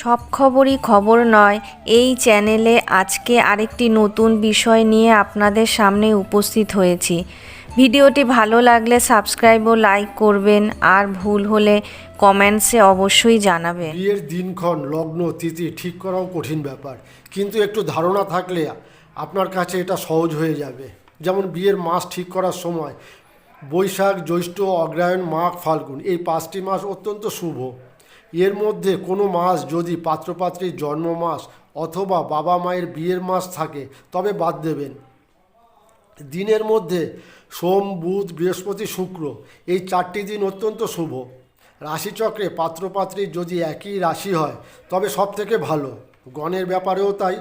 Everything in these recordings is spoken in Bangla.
সব খবরই খবর নয় এই চ্যানেলে আজকে আরেকটি নতুন বিষয় নিয়ে আপনাদের সামনে উপস্থিত হয়েছি। ভিডিওটি ভালো লাগলে সাবস্ক্রাইব ও লাইক করবেন, আর ভুল হলে কমেন্টসে অবশ্যই জানাবেন। বিয়ের দিনক্ষণ লগ্ন তিথি ঠিক করাও কঠিন ব্যাপার, কিন্তু একটু ধারণা থাকলে আপনার কাছে এটা সহজ হয়ে যাবে। যেমন বিয়ের মাস ঠিক করার সময় বৈশাখ, জ্যৈষ্ঠ, অগ্রহায়ণ, মাঘ, ফাল্গুন, এই 5টি মাস অত্যন্ত শুভ। এর মধ্যে কোনো মাস যদি পাত্রপাত্রীর জন্ম মাস অথবা বাবা মায়ের বিয়ের মাস থাকে তবে বাদ দেবেন। দিনের মধ্যে সোম, বুধ, বৃহস্পতি, শুক্র, এই 4টি দিন অত্যন্ত শুভ। রাশিচক্রে পাত্রপাত্রীর যদি একই রাশি হয় তবে সব থেকে ভালো। গণের ব্যাপারেও তাই,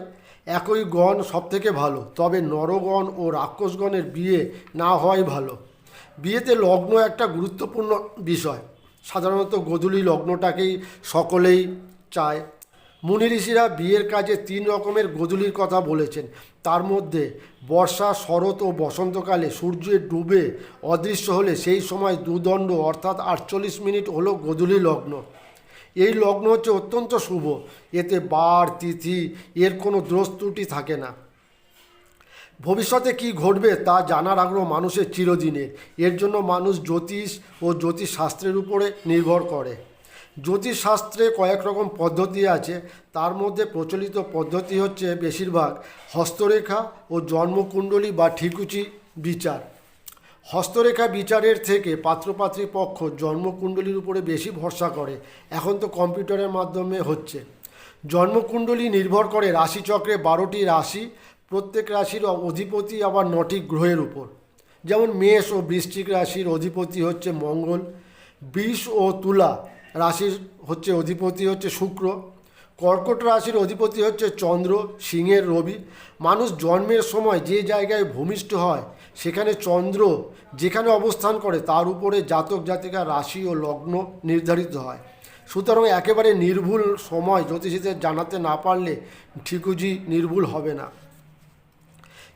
একই গণ সব থেকে ভালো, তবে নরগণ ও রাক্ষসগণের বিয়ে না হওয়াই ভালো। বিয়েতে লগ্ন একটা গুরুত্বপূর্ণ বিষয়। সাধারণত গোধূলি লগ্নটাকেই সকলেই চায়। মুনি ঋষিরা বিয়ের কাজে 3 রকমের গোধূলির কথা বলেছেন। তার মধ্যে বর্ষা, শরৎ ও বসন্তকালে সূর্যের ডুবে অদৃশ্য হলে সেই সময় দুদণ্ড অর্থাৎ 48 মিনিট হলো গোধূলি লগ্ন। এই লগ্ন হচ্ছে অত্যন্ত শুভ। এতে বার, তিথি এর কোনো দোষ ত্রুটি থাকে না। ভবিষ্যতে কি ঘটবে তা জানার আগ্রহ মানুষের চিরদিনের। এর জন্য মানুষ জ্যোতিষ ও জ্যোতিষশাস্ত্রের উপরে নির্ভর করে। জ্যোতিষশাস্ত্রে কয়েক রকম পদ্ধতি আছে। তার মধ্যে প্রচলিত পদ্ধতি হচ্ছে বেশিরভাগ হস্তরেখা ও জন্মকুণ্ডলী বা ঠিকুচি বিচার। হস্তরেখা বিচারের থেকে পাত্রপাত্রী পক্ষ জন্মকুণ্ডলীর উপরে বেশি ভরসা করে। এখন তো কম্পিউটারের মাধ্যমে হচ্ছে। জন্মকুণ্ডলী নির্ভর করে রাশিচক্রে 12টি রাশি, প্রত্যেক রাশির অধিপতি আবার 9টি গ্রহের উপর। যেমন মেষ ও বৃশ্চিক রাশির অধিপতি হচ্ছে মঙ্গল, বৃষ ও তুলা রাশির অধিপতি হচ্ছে শুক্র, কর্কট রাশির অধিপতি হচ্ছে চন্দ্র, সিংহের রবি। মানুষ জন্মের সময় যে জায়গায় ভূমিষ্ঠ হয় সেখানে চন্দ্র যেখানে অবস্থান করে তার উপরে জাতক জাতিকার রাশি ও লগ্ন নির্ধারিত হয়। সুতরাং একেবারে নির্ভুল সময় জ্যোতিষীদের জানাতে না পারলে ঠিকুজি নির্ভুল হবে না।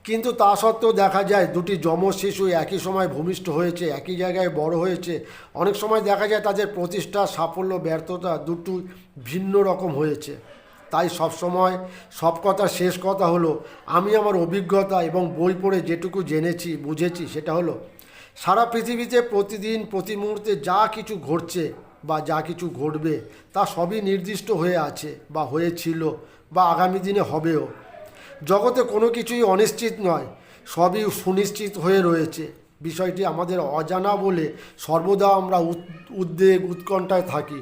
কিন্তু তা সত্ত্বেও দেখা যায় দুটি যমজ শিশু একই সময় ভূমিষ্ঠ হয়েছে, একই জায়গায় বড় হয়েছে। অনেক সময় দেখা যায় তাদের প্রতিষ্ঠা, সাফল্য, ব্যর্থতা দুটো ভিন্ন রকম হয়েছে। তাই সবসময় সব কথা শেষ কথা হলো, আমি আমার অভিজ্ঞতা এবং বই পড়ে যেটুকু জেনেছি বুঝেছি সেটা হলো, সারা পৃথিবীতে প্রতিদিন প্রতি মুহূর্তে যা কিছু ঘটছে বা যা কিছু ঘটবে তা সবই নির্দিষ্ট হয়ে আছে বা হয়েছিল বা আগামী দিনে হবেও। জগতে কোনো কিছুই অনিশ্চিত নয়, সবই সুনিশ্চিত হয়ে রয়েছে। বিষয়টি আমাদের অজানা বলে সর্বদা আমরা উদ্বেগ উৎকণ্ঠায় থাকি।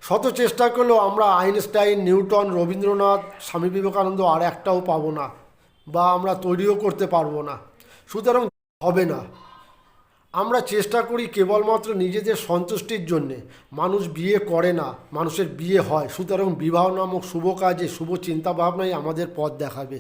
শত চেষ্টা করলেও আমরা আইনস্টাইন, নিউটন, রবীন্দ্রনাথ, স্বামী বিবেকানন্দ আর একটাও পাবো না, বা আমরা তৈরিও করতে পারবো না। সুতরাং হবে না। আমরা চেষ্টা করি কেবলমাত্র নিজেদের সন্তুষ্টির জন্যে। মানুষ বিয়ে করে না, মানুষের বিয়ে হয়। সুতরাং বিবাহ নামক শুভ কাজে শুভ চিন্তাভাবনাই আমাদের পথ দেখাবে।